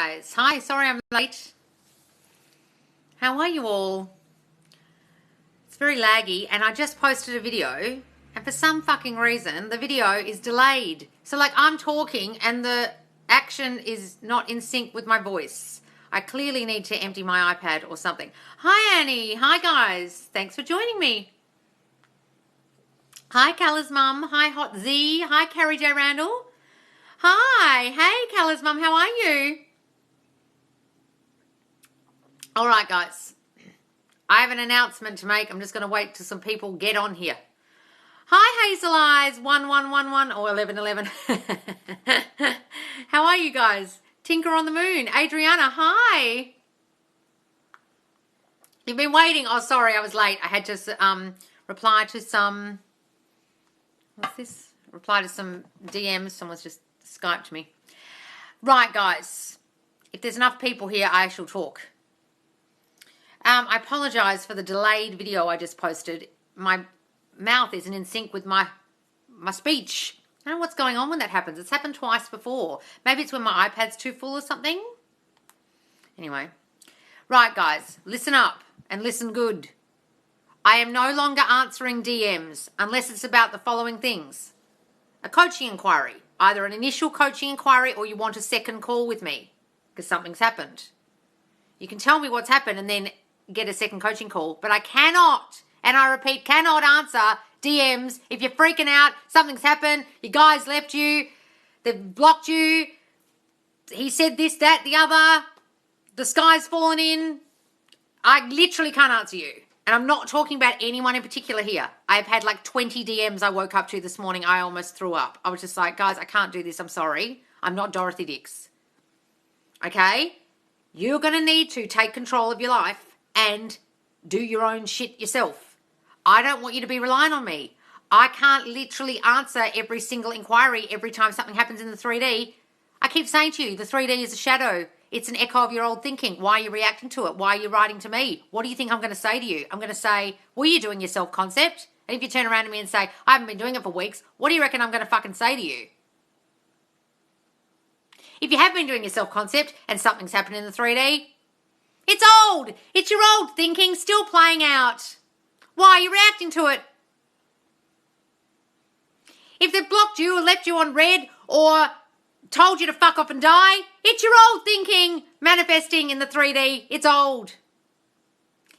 guys. Hi, sorry I'm late. How are you all? It's very laggy and I just posted a video and for some fucking reason the video is delayed. So like I'm talking and the action is not in sync with my voice. I clearly need to empty my iPad or something. Hi Annie. Hi guys. Thanks for joining me. Hi Calla's mum. Hi Hot Z. Hi Carrie J. Randall. Hi. Hey Calla's mum. How are you? All right, guys. I have an announcement to make. I'm just going to wait till some people get on here. Hi, Hazel Eyes 1111 or 1111. How are you guys? Tinker on the Moon. Adriana, hi. You've been waiting. Oh, sorry, I was late. I had to reply to some... What's this? Reply to some DMs. Someone's just Skyped me. Right, guys. If there's enough people here, I shall talk. I apologise for the delayed video I just posted. My mouth isn't in sync with my speech. I don't know what's going on when that happens. It's happened twice before. Maybe it's when my iPad's too full or something. Anyway. Right, guys. Listen up and listen good. I am no longer answering DMs unless it's about the following things. A coaching inquiry. Either an initial coaching inquiry or you want a second call with me because something's happened. You can tell me what's happened and then get a second coaching call. But I cannot, and I repeat, cannot answer DMs if you're freaking out, something's happened, your guy's left you, they've blocked you, he said this, that, the other, the sky's fallen in. I literally can't answer you. And I'm not talking about anyone in particular here. I've had like 20 DMs I woke up to this morning. I almost threw up. I was just like, guys, I can't do this. I'm sorry. I'm not Dorothy Dix. Okay? You're going to need to take control of your life and do your own shit yourself. I don't want you to be relying on me. I can't literally answer every single inquiry every time something happens in the 3D. I keep saying to you, the 3D is a shadow. It's an echo of your old thinking. Why are you reacting to it? Why are you writing to me? What do you think I'm going to say to you? I'm going to say, were you doing your self-concept? And if you turn around to me and say, I haven't been doing it for weeks, what do you reckon I'm going to fucking say to you? If you have been doing your self-concept and something's happened in the 3D, it's old. It's your old thinking still playing out. Why are you reacting to it? If they've blocked you or left you on red or told you to fuck off and die, it's your old thinking manifesting in the 3D. It's old.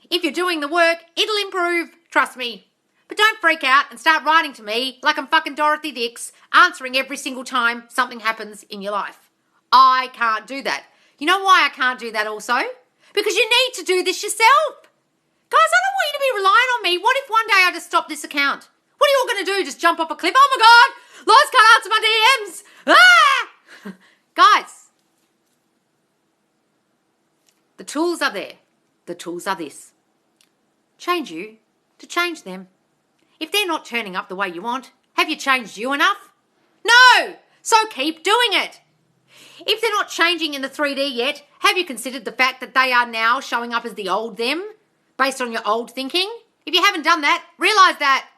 If you're doing the work, it'll improve. Trust me. But don't freak out and start writing to me like I'm fucking Dorothy Dix, answering every single time something happens in your life. I can't do that. You know why I can't do that also? Because you need to do this yourself. Guys, I don't want you to be relying on me. What if one day I just stop this account? What are you all going to do? Just jump off a cliff? Oh my God, Loz can't answer my DMs. Ah! Guys, the tools are there. The tools are this. Change you to change them. If they're not turning up the way you want, have you changed you enough? No! So keep doing it. If they're not changing in the 3D yet, have you considered the fact that they are now showing up as the old them based on your old thinking? If you haven't done that, realise that.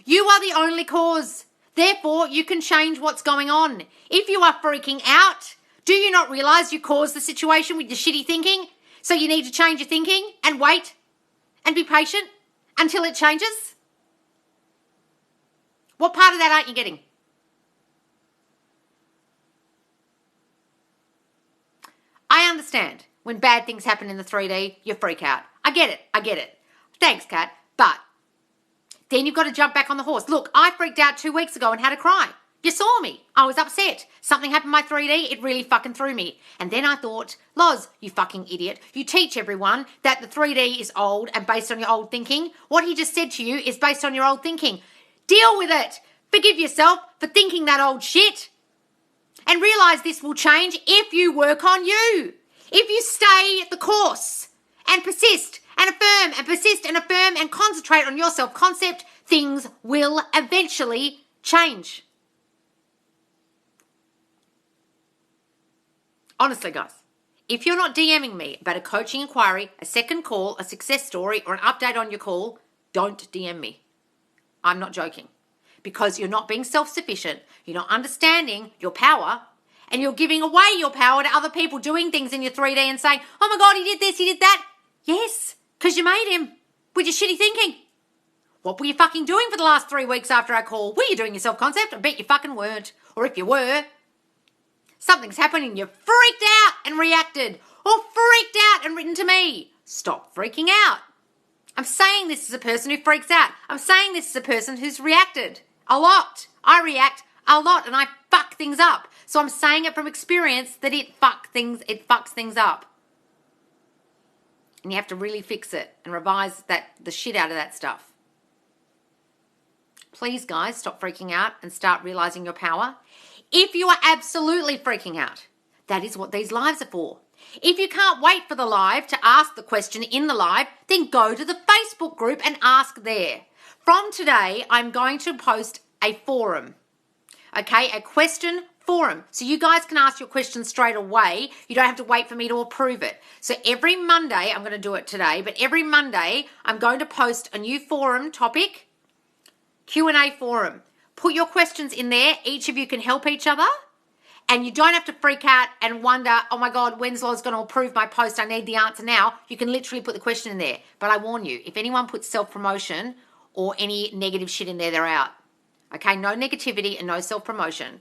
You are the only cause. Therefore, you can change what's going on. If you are freaking out, do you not realise you caused the situation with your shitty thinking? So you need to change your thinking and wait and be patient until it changes? What part of that aren't you getting? I understand when bad things happen in the 3D, you freak out. I get it. Thanks, Kat. But then you've got to jump back on the horse. Look, I freaked out 2 weeks ago and had a cry. You saw me. I was upset. Something happened in my 3D. It really fucking threw me. And then I thought, Loz, you fucking idiot. You teach everyone that the 3D is old and based on your old thinking. What he just said to you is based on your old thinking. Deal with it. Forgive yourself for thinking that old shit. And realise this will change if you work on you. If you stay the course and persist and affirm and persist and affirm and concentrate on your self-concept, things will eventually change. Honestly, guys, if you're not DMing me about a coaching inquiry, a second call, a success story, or an update on your call, don't DM me. I'm not joking. Because you're not being self-sufficient, you're not understanding your power, and you're giving away your power to other people doing things in your 3D and saying, oh my God, he did this, he did that. Yes, because you made him with your shitty thinking. What were you fucking doing for the last 3 weeks after our call? Were you doing your self-concept? I bet you fucking weren't. Or if you were, something's happened and you freaked out and reacted, or freaked out and written to me. Stop freaking out. I'm saying this as a person who freaks out. I'm saying this as a person who's reacted a lot. I react a lot and I fuck things up. So I'm saying it from experience that it fucks things up. And you have to really fix it and revise the shit out of that stuff. Please, guys, stop freaking out and start realizing your power. If you are absolutely freaking out, that is what these lives are for. If you can't wait for the live to ask the question in the live, then go to the Facebook group and ask there. From today, I'm going to post a forum, okay, a question forum. So you guys can ask your questions straight away. You don't have to wait for me to approve it. So every Monday, I'm going to do it today, but every Monday, I'm going to post a new forum topic, Q&A forum. Put your questions in there. Each of you can help each other. And you don't have to freak out and wonder, oh my God, when's Loz going to approve my post? I need the answer now. You can literally put the question in there. But I warn you, if anyone puts self-promotion or any negative shit in there, they're out. Okay, no negativity and no self-promotion.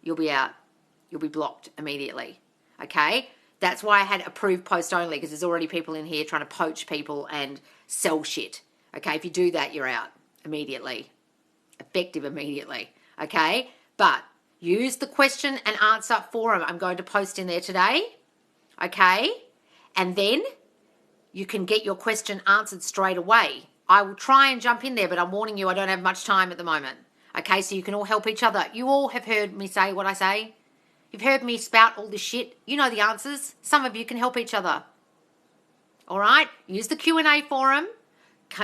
You'll be out. You'll be blocked immediately. Okay? That's why I had approved post only, because there's already people in here trying to poach people and sell shit. Okay, if you do that, you're out immediately. Effective immediately. Okay? But use the question and answer forum. I'm going to post in there today. Okay? And then you can get your question answered straight away. I will try and jump in there, but I'm warning you, I don't have much time at the moment. Okay, so you can all help each other. You all have heard me say what I say. You've heard me spout all this shit. You know the answers. Some of you can help each other. All right? Use the Q&A forum.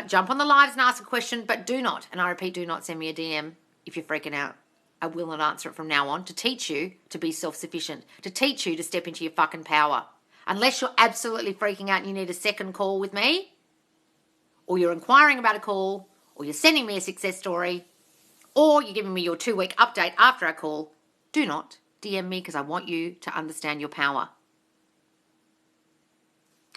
Jump on the lives and ask a question, but do not, and I repeat, do not send me a DM if you're freaking out. I will not answer it from now on, to teach you to be self-sufficient, to teach you to step into your fucking power. Unless you're absolutely freaking out and you need a second call with me, or you're inquiring about a call, or you're sending me a success story, or you're giving me your 2-week update after a call, do not DM me, because I want you to understand your power.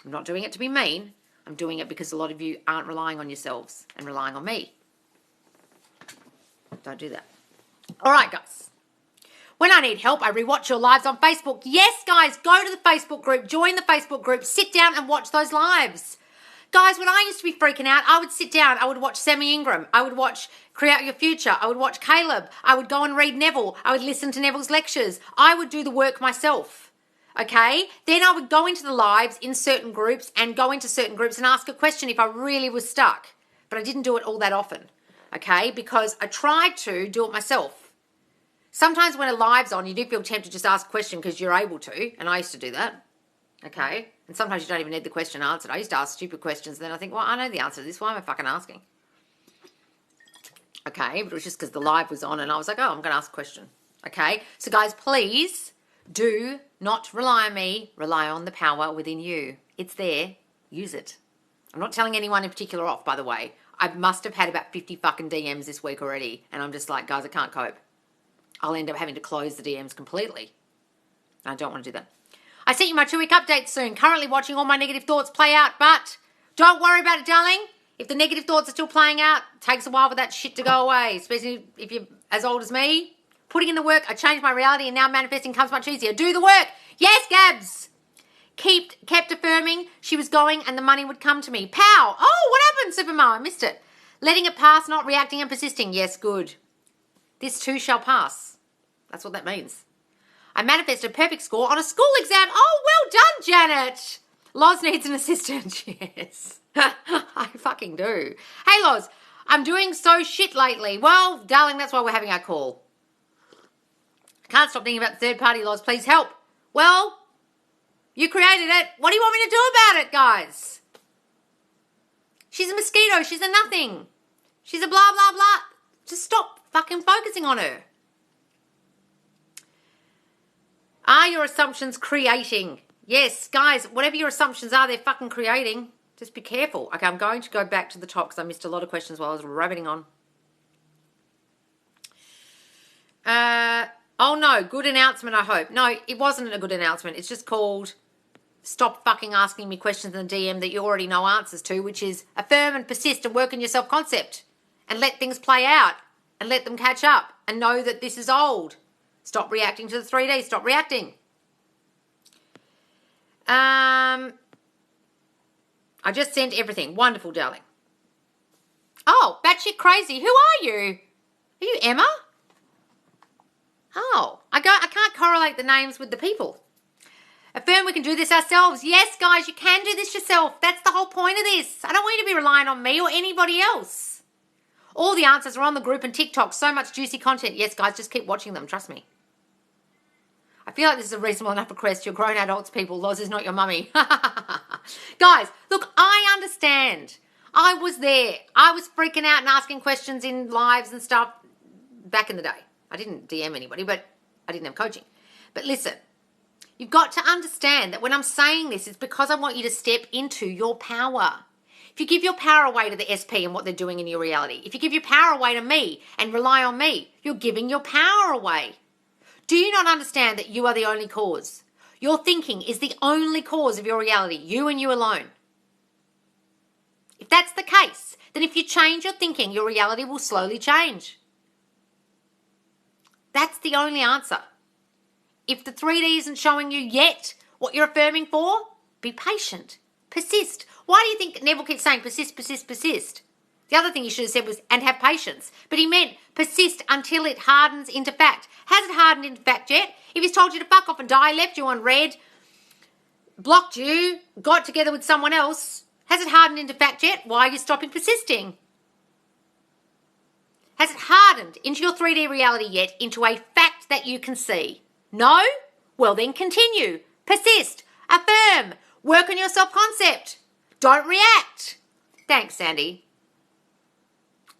I'm not doing it to be mean. I'm doing it because a lot of you aren't relying on yourselves and relying on me. Don't do that. All right, guys. When I need help, I rewatch your lives on Facebook. Yes, guys, go to the Facebook group, join the Facebook group, sit down and watch those lives. Guys, when I used to be freaking out, I would sit down, I would watch Sammy Ingram, I would watch Create Your Future, I would watch Caleb, I would go and read Neville, I would listen to Neville's lectures, I would do the work myself. Okay, then I would go into the lives in certain groups and go into certain groups and ask a question if I really was stuck. But I didn't do it all that often, okay, because I tried to do it myself. Sometimes when a live's on, you do feel tempted to just ask a question because you're able to, and I used to do that, okay, and sometimes you don't even need the question answered. I used to ask stupid questions, and then I think, well, I know the answer to this, why am I fucking asking? Okay, but it was just because the live was on, and I was like, oh, I'm going to ask a question, okay? So, guys, please do not rely on me, rely on the power within you. It's there. Use it. I'm not telling anyone in particular off, by the way. I must have had about 50 fucking DMs this week already, and I'm just like, guys, I can't cope. I'll end up having to close the DMs completely. I don't want to do that. I sent you my 2-week update soon. Currently watching all my negative thoughts play out, but don't worry about it, darling. If the negative thoughts are still playing out, it takes a while for that shit to go away, especially if you're as old as me. Putting in the work, I changed my reality, and now manifesting comes much easier. Do the work. Yes, Gabs. Kept affirming she was going and the money would come to me. Pow. Oh, what happened, Supermom? I missed it. Letting it pass, not reacting and persisting. Yes, good. This too shall pass. That's what that means. I manifested a perfect score on a school exam. Oh, well done, Janet. Loz needs an assistant. Yes. I fucking do. Hey, Loz, I'm doing so shit lately. Well, darling, that's why we're having our call. Can't stop thinking about the third party, Loz. Please help. Well, you created it. What do you want me to do about it, guys? She's a mosquito. She's a nothing. She's a blah, blah, blah. Just stop fucking focusing on her. Are your assumptions creating? Yes, guys, whatever your assumptions are, they're fucking creating. Just be careful. Okay, I'm going to go back to the top because I missed a lot of questions while I was rabbiting on. Oh no, good announcement, I hope. No, it wasn't a good announcement. It's just called stop fucking asking me questions in the DM that you already know answers to, which is affirm and persist and work on your self-concept and let things play out and let them catch up and know that this is old. Stop reacting to the 3D. Stop reacting. I just sent everything. Wonderful, darling. Oh, batshit crazy. Who are you? Are you Emma? Oh, I can't correlate the names with the people. Affirm we can do this ourselves. Yes, guys, you can do this yourself. That's the whole point of this. I don't want you to be relying on me or anybody else. All the answers are on the group and TikTok. So much juicy content. Yes, guys, just keep watching them. Trust me. I feel like this is a reasonable enough request. You're grown adults, people. Loz is not your mummy. Guys, look, I understand. I was there. I was freaking out and asking questions in lives and stuff back in the day. I didn't DM anybody, but I didn't have coaching. But listen, you've got to understand that when I'm saying this, it's because I want you to step into your power. If you give your power away to the SP and what they're doing in your reality, if you give your power away to me and rely on me, you're giving your power away. Do you not understand that you are the only cause? Your thinking is the only cause of your reality, you and you alone. If that's the case, then if you change your thinking, your reality will slowly change. That's the only answer. If the 3D isn't showing you yet what you're affirming for, be patient. Persist. Why do you think Neville keeps saying persist, persist, persist? The other thing he should have said was, and have patience. But he meant persist until it hardens into fact. Has it hardened into fact yet? If he's told you to fuck off and die, left you on red, blocked you, got together with someone else, has it hardened into fact yet? Why are you stopping persisting? Has it hardened into your 3D reality yet, into a fact that you can see? No? Well, then continue. Persist. Affirm. Work on your self-concept. Don't react. Thanks, Sandy.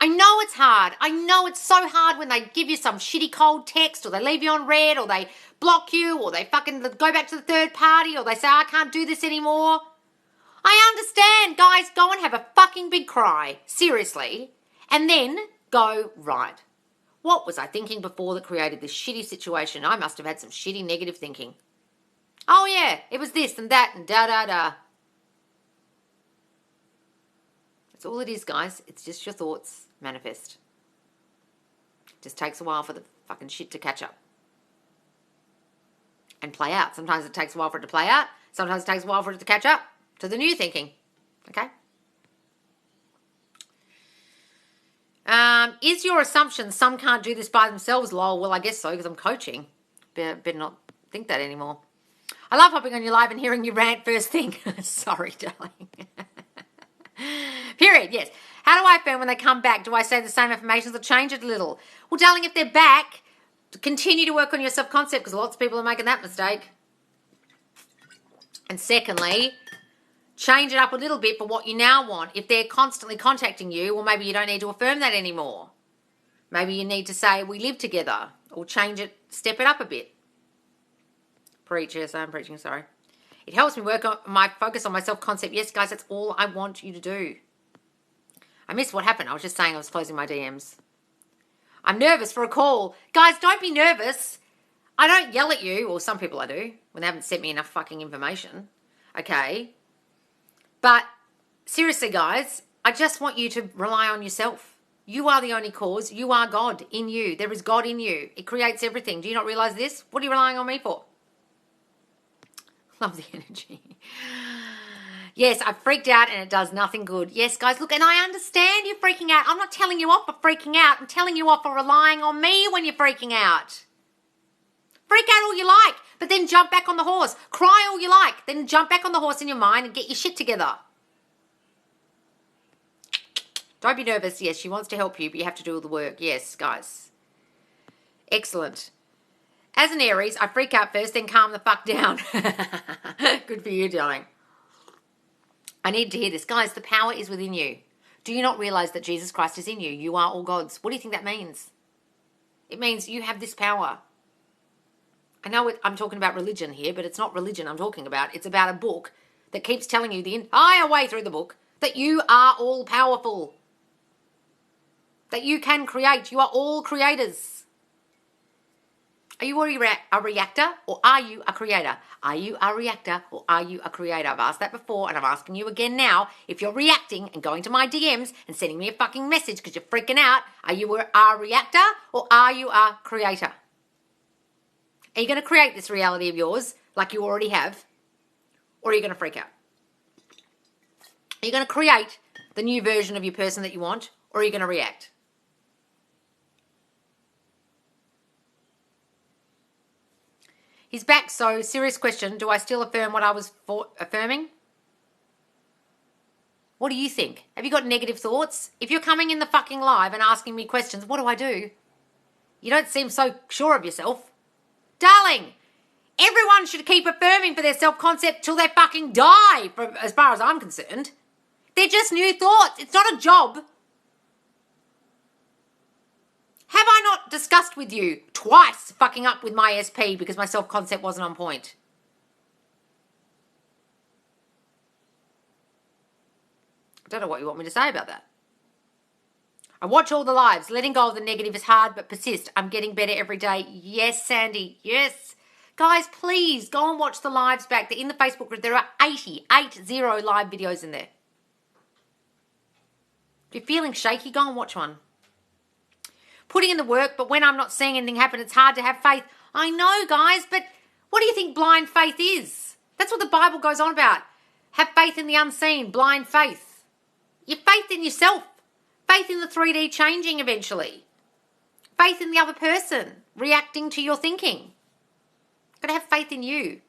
I know it's hard. I know it's so hard when they give you some shitty cold text or they leave you on red or they block you or they fucking go back to the third party or they say, I can't do this anymore. I understand. Guys, go and have a fucking big cry. Seriously. And then go, right. What was I thinking before that created this shitty situation? I must have had some shitty negative thinking. Oh yeah, it was this and that and da-da-da. That's all it is, guys. It's just your thoughts manifest. It just takes a while for the fucking shit to catch up. And play out. Sometimes it takes a while for it to play out. Sometimes it takes a while for it to catch up to the new thinking. Okay? Is your assumption some can't do this by themselves, lol? Well, I guess so, because I'm coaching. Better not think that anymore. I love hopping on your live and hearing you rant first thing. Sorry, darling. Period, yes. How do I affirm when they come back? Do I say the same affirmations or change it a little? Well, darling, if they're back, continue to work on your self-concept because lots of people are making that mistake. And secondly, change it up a little bit for what you now want. If they're constantly contacting you, well, maybe you don't need to affirm that anymore. Maybe you need to say, we live together, or change it, step it up a bit. Preach, yes, I'm preaching, sorry. It helps me work on my focus on my self-concept. Yes, guys, that's all I want you to do. I missed what happened. I was just saying I was closing my DMs. I'm nervous for a call. Guys, don't be nervous. I don't yell at you, or some people I do, when they haven't sent me enough fucking information. Okay? But seriously, guys, I just want you to rely on yourself. You are the only cause. You are God in you. There is God in you. It creates everything. Do you not realize this? What are you relying on me for? Love the energy. Yes, I freaked out and it does nothing good. Yes, guys, look, and I understand you're freaking out. I'm not telling you off for freaking out. I'm telling you off for relying on me when you're freaking out. Freak out all you like, but then jump back on the horse. Cry all you like, then jump back on the horse in your mind and get your shit together. Don't be nervous. Yes, she wants to help you, but you have to do all the work. Yes, guys. Excellent. As an Aries, I freak out first, then calm the fuck down. Good for you, darling. I need to hear this. Guys, the power is within you. Do you not realize that Jesus Christ is in you? You are all God's. What do you think that means? It means you have this power. I know I'm talking about religion here, but it's not religion I'm talking about. It's about a book that keeps telling you the entire way through the book that you are all powerful. That you can create. You are all creators. Are you a reactor or are you a creator? Are you a reactor or are you a creator? I've asked that before and I'm asking you again now. If you're reacting and going to my DMs and sending me a fucking message because you're freaking out, are you a reactor or are you a creator? Are you going to create this reality of yours like you already have, or are you going to freak out? Are you going to create the new version of your person that you want, or are you going to react? He's back, so serious question. Do I still affirm what I was affirming? What do you think? Have you got negative thoughts? If you're coming in the fucking live and asking me questions, what do I do? You don't seem so sure of yourself. Darling, everyone should keep affirming for their self-concept till they fucking die, as far as I'm concerned. They're just new thoughts. It's not a job. Have I not discussed with you twice fucking up with my SP because my self-concept wasn't on point? I don't know what you want me to say about that. I watch all the lives. Letting go of the negative is hard, but persist. I'm getting better every day. Yes, Sandy. Yes. Guys, please go and watch the lives back. They're in the Facebook group. There are 80 live videos in there. If you're feeling shaky, go and watch one. Putting in the work, but when I'm not seeing anything happen, it's hard to have faith. I know, guys, but what do you think blind faith is? That's what the Bible goes on about. Have faith in the unseen, blind faith. Your faith in yourself. Faith in the 3D changing eventually. Faith in the other person, reacting to your thinking. You've got to have faith in you.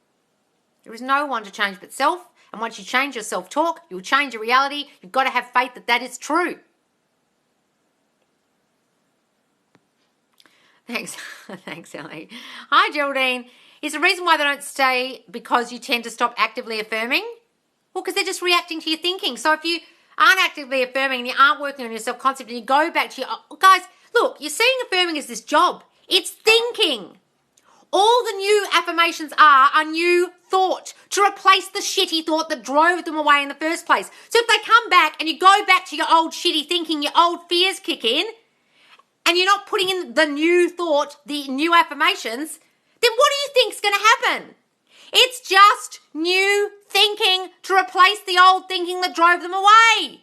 There is no one to change but self. And once you change your self-talk, you'll change your reality. You've got to have faith that that is true. Thanks. Thanks, Ellie. Hi, Geraldine. Is the reason why they don't stay because you tend to stop actively affirming? Well, because they're just reacting to your thinking. So if you aren't actively affirming and you aren't working on your self-concept and you go back to your... Guys, look, you're seeing affirming as this job. It's thinking. All the new affirmations are new thought to replace the shitty thought that drove them away in the first place. So if they come back and you go back to your old shitty thinking, your old fears kick in, and you're not putting in the new thought, the new affirmations, then what do you think's going to happen? It's just new thinking to replace the old thinking that drove them away.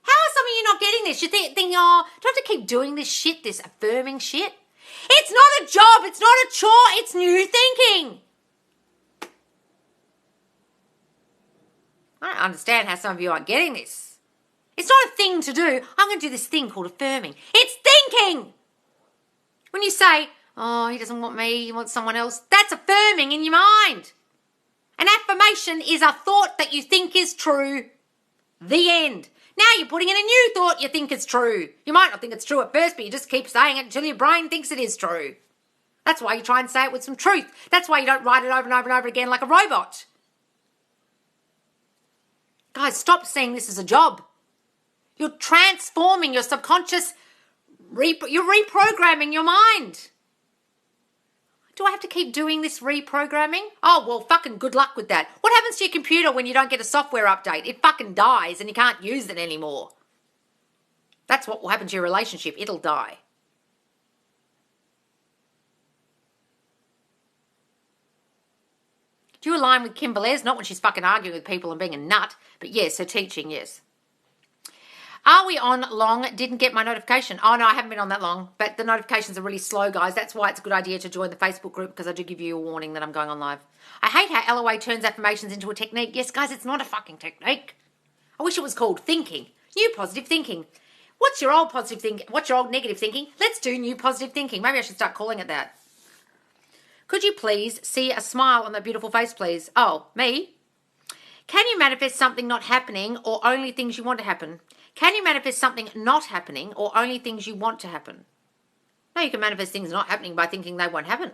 How are some of you not getting this? You're thinking, oh, do I have to keep doing this shit, this affirming shit? It's not a job. It's not a chore. It's new thinking. I don't understand how some of you aren't getting this. It's not a thing to do. I'm going to do this thing called affirming. It's thinking. When you say, oh, he doesn't want me, he wants someone else, that's affirming in your mind. An affirmation is a thought that you think is true. The end. Now you're putting in a new thought you think is true. You might not think it's true at first, but you just keep saying it until your brain thinks it is true. That's why you try and say it with some truth. That's why you don't write it over and over and over again like a robot. Guys, stop seeing this as a job. You're transforming your subconscious. You're reprogramming your mind. Do I have to keep doing this reprogramming? Oh, well, fucking good luck with that. What happens to your computer when you don't get a software update? It fucking dies and you can't use it anymore. That's what will happen to your relationship. It'll die. Do you align with Kim Velez? Not when she's fucking arguing with people and being a nut, but yes, her teaching, yes. Are we on long? Didn't get my notification. Oh, no, I haven't been on that long, but the notifications are really slow, guys. That's why it's a good idea to join the Facebook group, because I do give you a warning that I'm going on live. I hate how LOA turns affirmations into a technique. Yes, guys, it's not a fucking technique. I wish it was called thinking. New positive thinking. What's your old positive thinking? What's your old negative thinking? Let's do new positive thinking. Maybe I should start calling it that. Could you please see a smile on that beautiful face, please? Oh, me? Can you manifest something not happening or only things you want to happen? Can you manifest something not happening or only things you want to happen? No, you can manifest things not happening by thinking they won't happen.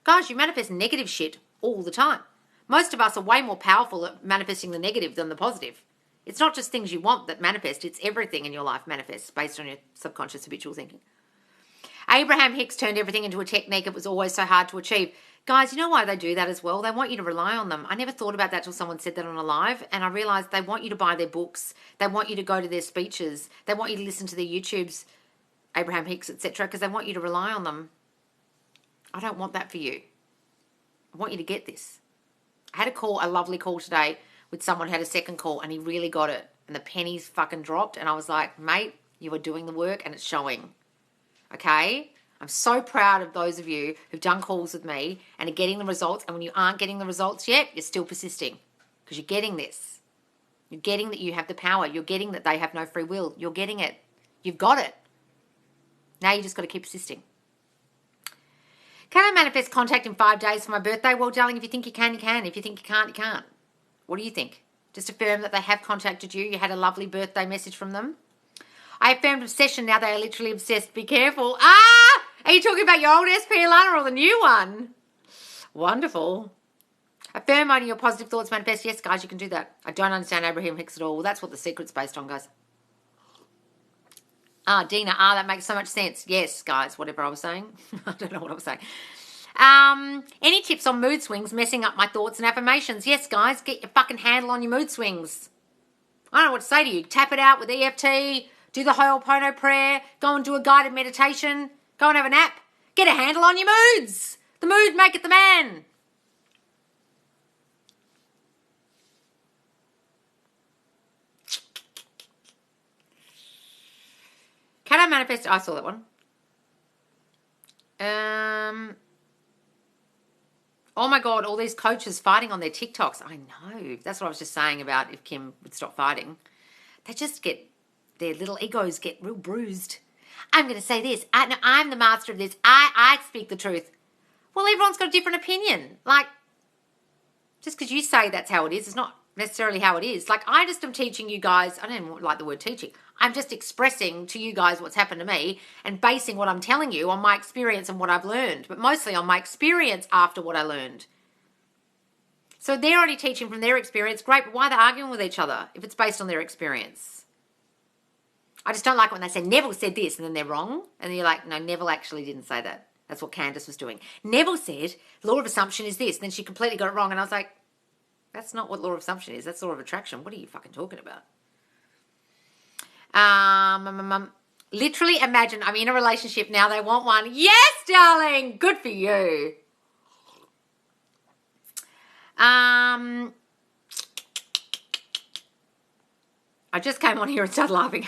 Guys, you manifest negative shit all the time. Most of us are way more powerful at manifesting the negative than the positive. It's not just things you want that manifest, it's everything in your life manifests based on your subconscious habitual thinking. Abraham Hicks turned everything into a technique it was always so hard to achieve. Guys, you know why they do that as well? They want you to rely on them. I never thought about that till someone said that on a live, and I realised they want you to buy their books. They want you to go to their speeches. They want you to listen to their YouTubes. Abraham Hicks, etc., because they want you to rely on them. I don't want that for you. I want you to get this. I had a lovely call today with someone who had a second call, and he really got it. And the pennies fucking dropped, and I was like, mate, you are doing the work, and it's showing. Okay? I'm so proud of those of you who've done calls with me and are getting the results, and when you aren't getting the results yet, you're still persisting because you're getting this. You're getting that you have the power. You're getting that they have no free will. You're getting it. You've got it. Now you just got to keep persisting. Can I manifest contact in 5 days for my birthday? Well, darling, if you think you can, you can. If you think you can't, you can't. What do you think? Just affirm that they have contacted you. You had a lovely birthday message from them. I affirmed obsession. Now they are literally obsessed. Be careful. Are you talking about your old SP Alana or the new one? Wonderful. Affirm only your positive thoughts manifest. Yes, guys, you can do that. I don't understand Abraham Hicks at all. Well, that's what the secret's based on, guys. Dina, that makes so much sense. Yes, guys, whatever I was saying. I don't know what I was saying. Any tips on mood swings messing up my thoughts and affirmations? Yes, guys, get your fucking handle on your mood swings. I don't know what to say to you. Tap it out with EFT, do the Ho'oponopono prayer, go and do a guided meditation, go and have a nap. Get a handle on your moods. The mood maketh the man. Can I manifest? I saw that one. Oh my God, all these coaches fighting on their TikToks. I know. That's what I was just saying about if Kim would stop fighting. They just get, their little egos get real bruised. I'm going to say this. I'm the master of this. I speak the truth. Well, everyone's got a different opinion. Like, just because you say that's how it is, it's not necessarily how it is. Like, I just am teaching you guys, I don't even like the word teaching. I'm just expressing to you guys what's happened to me and basing what I'm telling you on my experience and what I've learned, but mostly on my experience after what I learned. So they're already teaching from their experience. Great, but why are they arguing with each other if it's based on their experience? I just don't like it when they say Neville said this and then they're wrong. And then you're like, no, Neville actually didn't say that. That's what Candace was doing. Neville said law of assumption is this. And then she completely got it wrong. And I was like, that's not what law of assumption is. That's law of attraction. What are you fucking talking about? Literally imagine I'm in a relationship now. They want one. Yes, darling. Good for you. I just came on here and started laughing.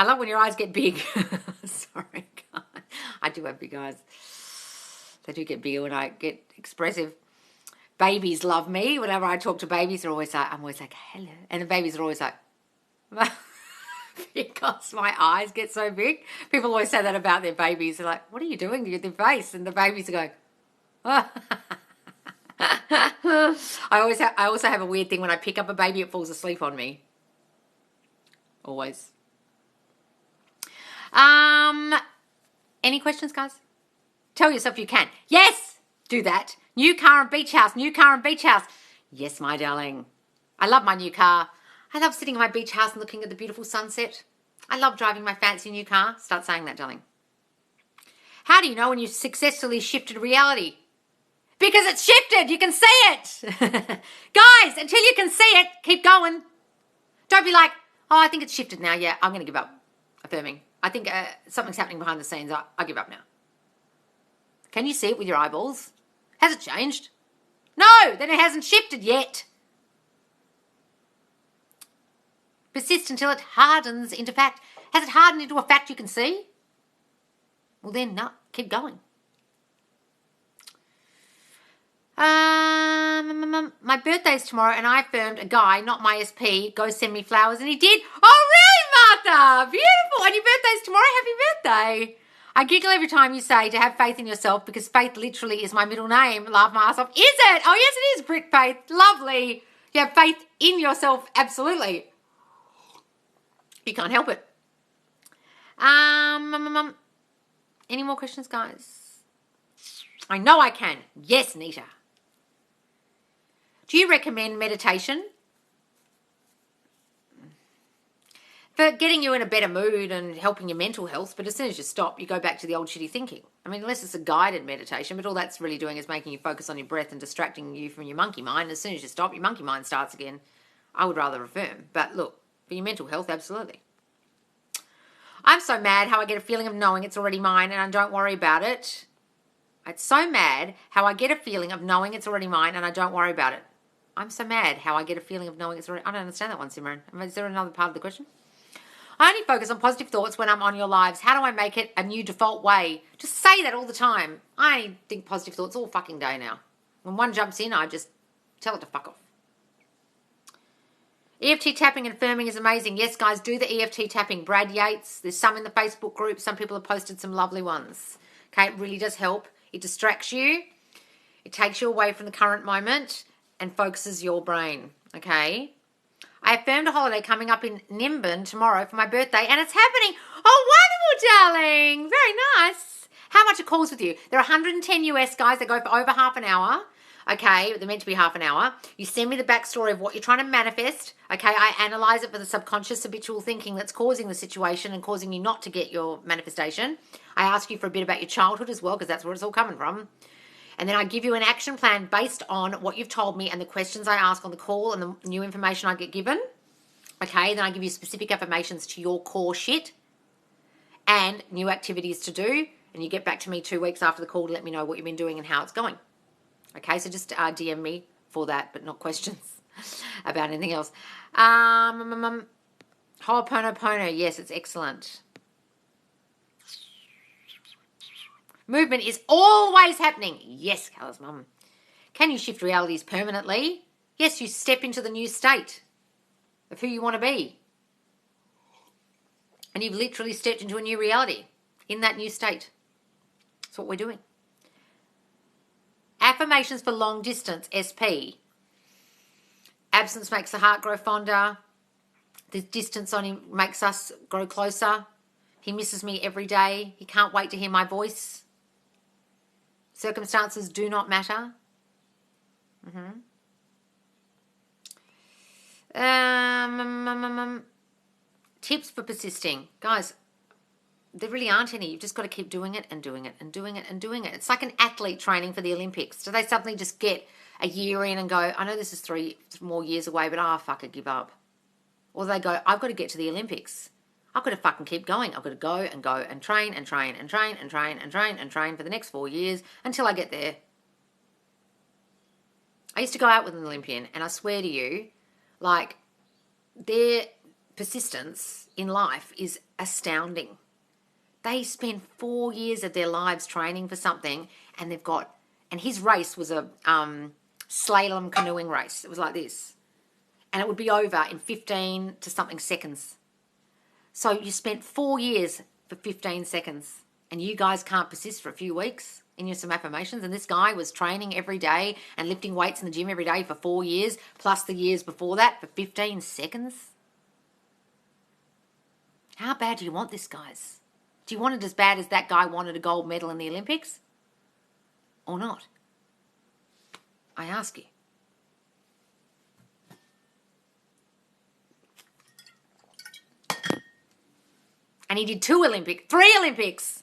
I love when your eyes get big. Sorry, God. I do have big eyes. They do get bigger when I get expressive. Babies love me. Whenever I talk to babies, I'm always like, hello. And the babies are always like, because my eyes get so big. People always say that about their babies. They're like, what are you doing to their face? And the babies are going, oh. I also have a weird thing when I pick up a baby, it falls asleep on me. Always. Any questions, guys? Tell yourself you can. Yes, do that. New car and beach house. New car and beach house. Yes, my darling. I love my new car. I love sitting in my beach house and looking at the beautiful sunset. I love driving my fancy new car. Start saying that, darling. How do you know when you've successfully shifted reality? Because it's shifted. You can see it. Guys, until you can see it, keep going. Don't be like, oh, I think it's shifted now. Yeah, I'm going to give up. Affirming. I think something's happening behind the scenes. I give up now. Can you see it with your eyeballs? Has it changed? No, then it hasn't shifted yet. Persist until it hardens into fact. Has it hardened into a fact you can see? Well then, no, keep going. My birthday's tomorrow and I affirmed a guy, not my SP, go send me flowers, and he did. Oh, really, Martha? Beautiful. And your birthday's tomorrow. Happy birthday. I giggle every time you say to have faith in yourself because faith literally is my middle name. Laugh my ass off. Is it? Oh, yes, it is, Brit Faith. Lovely. You have faith in yourself. Absolutely. You can't help it. Any more questions, guys? I know I can. Yes, Nita. Do you recommend meditation for getting you in a better mood and helping your mental health? But as soon as you stop, you go back to the old shitty thinking. I mean, unless it's a guided meditation, but all that's really doing is making you focus on your breath and distracting you from your monkey mind. As soon as you stop, your monkey mind starts again. I would rather affirm. But look, For your mental health, absolutely. I'm so mad how I get a feeling of knowing it's already mine and I don't worry about it. It's so mad how I get a feeling of knowing it's already mine and I don't worry about it. I'm so mad how I get a feeling of knowing it's already... I don't understand that one, Simran. Is there another part of the question? I only focus on positive thoughts when I'm on your lives. How do I make it a new default way? Just say that all the time. I think positive thoughts all fucking day now. When one jumps in, I just tell it to fuck off. EFT tapping and affirming is amazing. Yes, guys, do the EFT tapping. Brad Yates, there's some in the Facebook group. Some people have posted some lovely ones. Okay, it really does help. It distracts you. It takes you away from the current moment and focuses your brain. Okay? I affirmed a holiday coming up in Nimbin tomorrow for my birthday, and it's happening. Oh, wonderful, darling. Very nice. How much it calls with you? There are 110 US guys that go for over half an hour. Okay, they're meant to be half an hour. You send me the backstory of what you're trying to manifest. Okay, I analyze it for the subconscious habitual thinking that's causing the situation and causing you not to get your manifestation. I ask you for a bit about your childhood as well, because that's where it's all coming from. And then I give you an action plan based on what you've told me and the questions I ask on the call and the new information I get given. Okay, then I give you specific affirmations to your core shit and new activities to do. And you get back to me 2 weeks after the call to let me know what you've been doing and how it's going. Okay, so just DM me for that, but not questions about anything else. Ho'oponopono, yes, it's excellent. Movement is always happening. Yes, Carla's mum. Can you shift realities permanently? Yes, you step into the new state of who you want to be. And you've literally stepped into a new reality in that new state. That's what we're doing. Affirmations for long distance, SP. Absence makes the heart grow fonder. The distance on him makes us grow closer. He misses me every day. He can't wait to hear my voice. Circumstances do not matter. Tips for persisting. Guys, there really aren't any. You've just got to keep doing it and doing it and doing it and doing it. It's like an athlete training for the Olympics. Do they suddenly just get a year in and go, I know this is 3 more years away, but fuck it, give up? Or they go, I've got to get to the Olympics. I've got to fucking keep going. I've got to go and train and train and train and train and train and train for the next 4 years until I get there. I used to go out with an Olympian, and I swear to you, like, their persistence in life is astounding. They spend 4 years of their lives training for something, and and his race was a slalom canoeing race. It was like this. And it would be over in 15 to something seconds. So you spent 4 years for 15 seconds, and you guys can't persist for a few weeks in your some affirmations. And this guy was training every day and lifting weights in the gym every day for 4 years, plus the years before that for 15 seconds. How bad do you want this, guys? Do you want it as bad as that guy wanted a gold medal in the Olympics? Or not? I ask you. And he did 3 Olympics.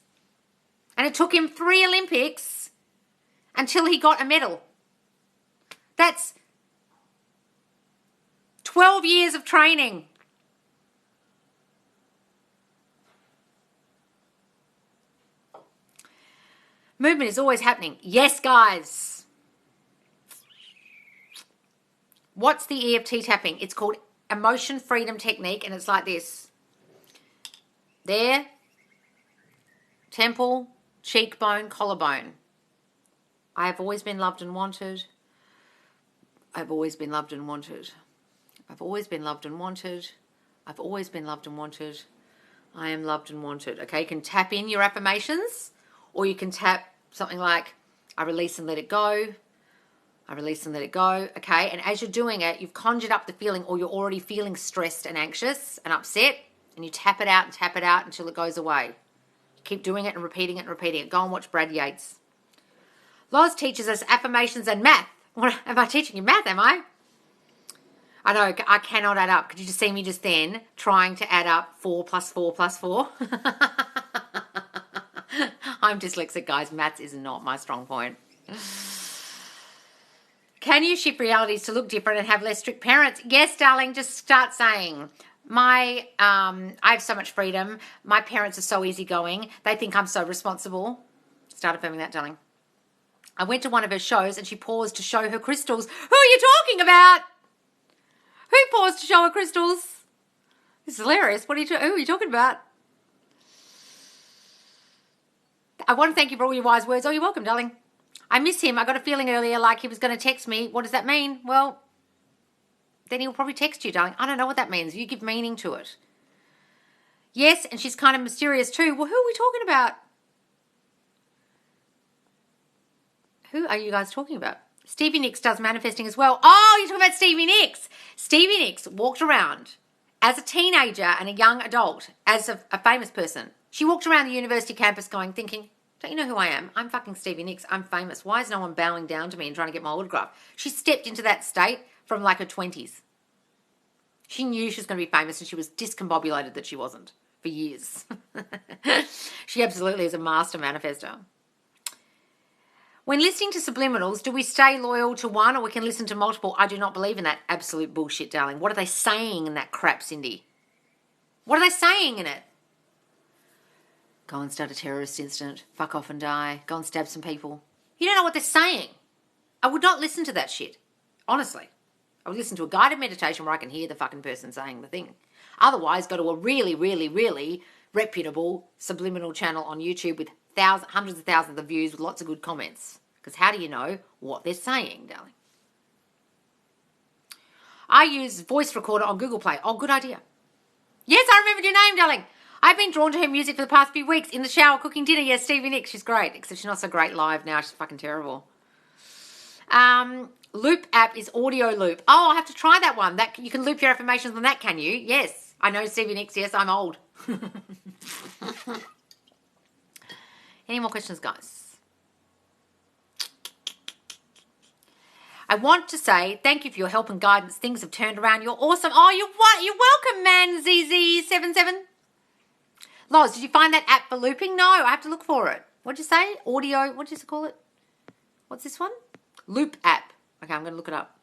And it took him 3 Olympics until he got a medal. That's 12 years of training. Movement is always happening. Yes, guys. What's the EFT tapping? It's called Emotion Freedom Technique, and it's like this. There, temple, cheekbone, collarbone. I have always been loved and wanted. I've always been loved and wanted. I've always been loved and wanted. I've always been loved and wanted. I am loved and wanted. Okay, you can tap in your affirmations, or you can tap something like, I release and let it go. I release and let it go. Okay, and as you're doing it, you've conjured up the feeling, or you're already feeling stressed and anxious and upset, and you tap it out until it goes away. Keep doing it and repeating it and repeating it. Go and watch Brad Yates. Loz teaches us affirmations and math. What, am I teaching you math, am I? I know, I cannot add up. Could you just see me just then trying to add up 4 plus 4 plus 4? I'm dyslexic, guys. Maths is not my strong point. Can you shift realities to look different and have less strict parents? Yes, darling, just start saying, I have so much freedom. My parents are so easygoing. They think I'm so responsible. Start affirming that, darling. I went to one of her shows and she paused to show her crystals. Who are you talking about? Who paused to show her crystals? This is hilarious. Who are you talking about? I want to thank you for all your wise words. Oh, you're welcome, darling. I miss him. I got a feeling earlier like he was going to text me. What does that mean? Well, then he'll probably text you, darling. I don't know what that means. You give meaning to it. Yes, and she's kind of mysterious too. Well, who are we talking about? Who are you guys talking about? Stevie Nicks does manifesting as well. Oh, you're talking about Stevie Nicks. Stevie Nicks walked around as a teenager and a young adult, as a famous person. She walked around the university campus thinking, don't you know who I am? I'm fucking Stevie Nicks. I'm famous. Why is no one bowing down to me and trying to get my autograph? She stepped into that state from like her 20s. She knew she was going to be famous and she was discombobulated that she wasn't for years. She absolutely is a master manifester. When listening to subliminals, do we stay loyal to one or we can listen to multiple? I do not believe in that absolute bullshit, darling. What are they saying in that crap, Cindy? What are they saying in it? Go and start a terrorist incident. Fuck off and die. Go and stab some people. You don't know what they're saying. I would not listen to that shit. Honestly. I would listen to a guided meditation where I can hear the fucking person saying the thing. Otherwise, go to a really, really, really reputable subliminal channel on YouTube with hundreds of thousands of views with lots of good comments. Because how do you know what they're saying, darling? I use voice recorder on Google Play. Oh, good idea. Yes, I remembered your name, darling. I've been drawn to her music for the past few weeks. In the shower, cooking dinner. Yes, Stevie Nicks. She's great. Except she's not so great live now. She's fucking terrible. Loop app is audio loop. Oh, I'll have to try that one. That you can loop your affirmations on that, can you? Yes. I know Stevie Nicks. Yes, I'm old. Any more questions, guys? I want to say thank you for your help and guidance. Things have turned around. You're awesome. Oh, you're welcome, man. ZZ77. Loz, did you find that app for looping? No, I have to look for it. What'd you say? Audio. What did you call it? What's this one? Loop app. Okay, I'm going to look it up.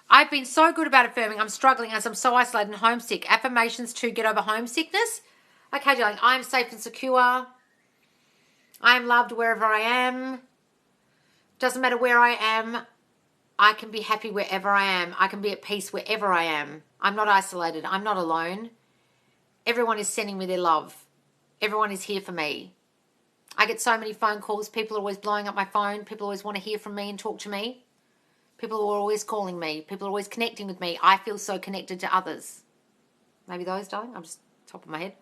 I've been so good about affirming. I'm struggling as I'm so isolated and homesick. Affirmations to get over homesickness. Okay, darling, I am safe and secure. I am loved wherever I am. Doesn't matter where I am. I can be happy wherever I am. I can be at peace wherever I am. I'm not isolated. I'm not alone. Everyone is sending me their love. Everyone is here for me. I get so many phone calls. People are always blowing up my phone. People always want to hear from me and talk to me. People are always calling me. People are always connecting with me. I feel so connected to others. Maybe those, darling? I'm just top of my head.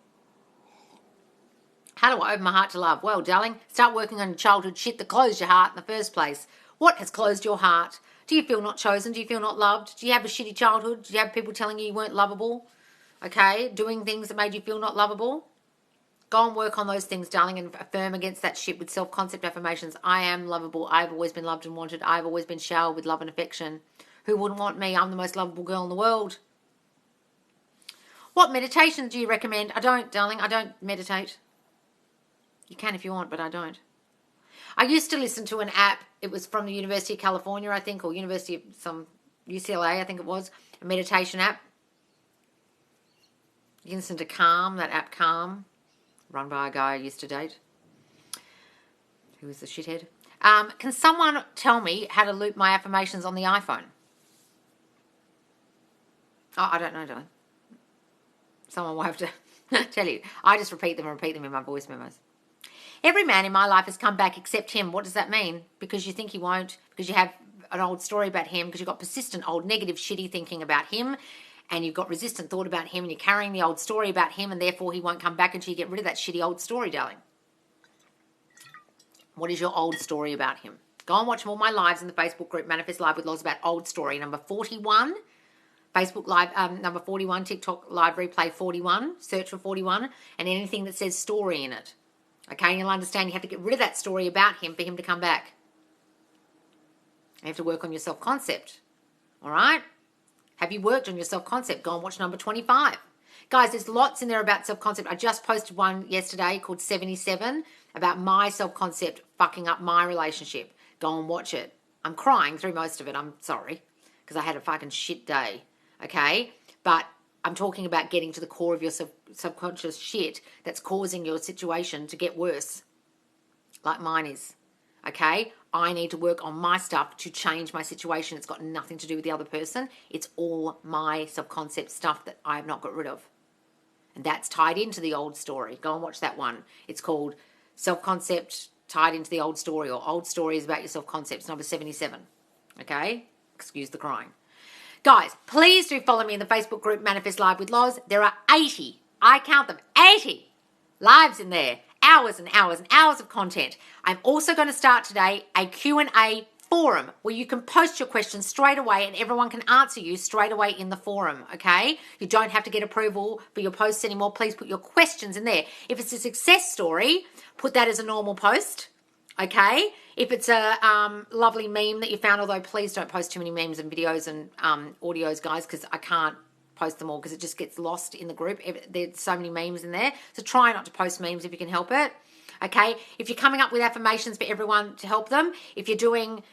How do I open my heart to love? Well, darling, start working on your childhood shit that closed your heart in the first place. What has closed your heart? Do you feel not chosen? Do you feel not loved? Do you have a shitty childhood? Do you have people telling you weren't lovable? Okay, doing things that made you feel not lovable? Go and work on those things, darling, and affirm against that shit with self-concept affirmations. I am lovable. I've always been loved and wanted. I've always been showered with love and affection. Who wouldn't want me? I'm the most lovable girl in the world. What meditation do you recommend? I don't, darling. I don't meditate. You can if you want, but I don't. I used to listen to an app. It was from the University of California, I think, or University of some UCLA, I think it was, a meditation app. You can listen to Calm, that app Calm, run by a guy I used to date, who was a shithead. Can someone tell me how to loop my affirmations on the iPhone? Oh, I don't know, darling. Someone will have to tell you. I just repeat them in my voice memos. Every man in my life has come back except him. What does that mean? Because you think he won't, because you have an old story about him, because you've got persistent old negative shitty thinking about him, and you've got resistant thought about him, and you're carrying the old story about him, and therefore he won't come back until you get rid of that shitty old story, darling. What is your old story about him? Go and watch all my lives in the Facebook group Manifest Live with Loz about old story, number 41. Facebook Live, number 41, TikTok Live Replay 41. Search for 41, and anything that says story in it. Okay, and you'll understand you have to get rid of that story about him for him to come back. You have to work on your self-concept. All right? Have you worked on your self-concept? Go and watch number 25. Guys, there's lots in there about self-concept. I just posted one yesterday called 77 about my self-concept fucking up my relationship. Go and watch it. I'm crying through most of it. I'm sorry. because I had a fucking shit day, okay? But I'm talking about getting to the core of your subconscious shit that's causing your situation to get worse, like mine is, okay? I need to work on my stuff to change my situation. It's got nothing to do with the other person. It's all my subconcept stuff that I have not got rid of. And that's tied into the old story. Go and watch that one. It's called Self-Concept Tied into the Old Story, or Old Stories About Your Self-Concepts, number 77, okay? Excuse the crying. Guys, please do follow me in the Facebook group Manifest Live with Loz. There are 80, I count them, 80 lives in there. Hours and hours and hours of content. I'm also going to start today a Q&A forum where you can post your questions straight away and everyone can answer you straight away in the forum, okay? You don't have to get approval for your posts anymore. Please put your questions in there. If it's a success story, put that as a normal post, okay? If it's a lovely meme that you found, although please don't post too many memes and videos and audios, guys, because I can't post them all because it just gets lost in the group. There's so many memes in there. So try not to post memes if you can help it. Okay, if you're coming up with affirmations for everyone to help them, if you're doing,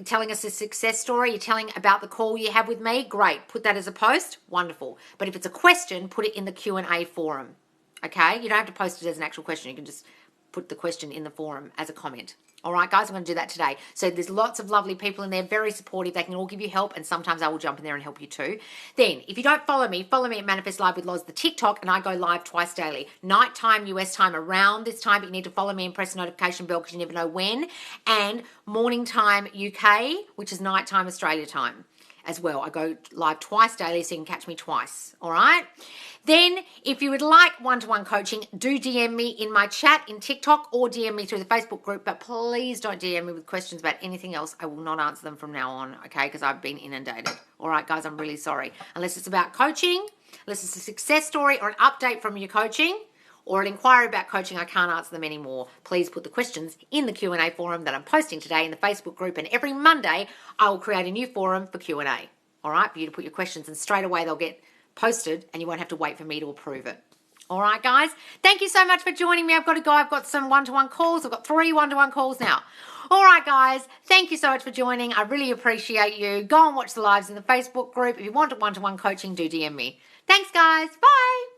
telling us a success story, you're telling about the call you have with me, great. Put that as a post, wonderful. But if it's a question, put it in the Q&A forum. Okay, you don't have to post it as an actual question. You can just put the question in the forum as a comment. All right, guys, I'm going to do that today. So there's lots of lovely people in there, very supportive. They can all give you help, and sometimes I will jump in there and help you too. Then, if you don't follow me at Manifest Live with Loz, the TikTok, and I go live twice daily. Nighttime, US time, around this time, but you need to follow me and press the notification bell because you never know when. And morning time, UK, which is nighttime, Australia time as well. I go live twice daily, so you can catch me twice, all right? Then, if you would like one-to-one coaching, do DM me in my chat in TikTok or DM me through the Facebook group, but please don't DM me with questions about anything else. I will not answer them from now on, okay, because I've been inundated. All right, guys, I'm really sorry. Unless it's about coaching, unless it's a success story or an update from your coaching or an inquiry about coaching, I can't answer them anymore. Please put the questions in the Q&A forum that I'm posting today in the Facebook group, and every Monday I will create a new forum for Q&A, all right, for you to put your questions, and straight away they'll get posted and you won't have to wait for me to approve it. All right, guys, thank you so much for joining me. I've got to go. I've got some one-to-one calls. I've got 3 one-to-one calls now. All right, guys, thank you so much for joining. I really appreciate you. Go and watch the lives in the Facebook group. If you want one-to-one coaching, do DM me. Thanks, guys. Bye.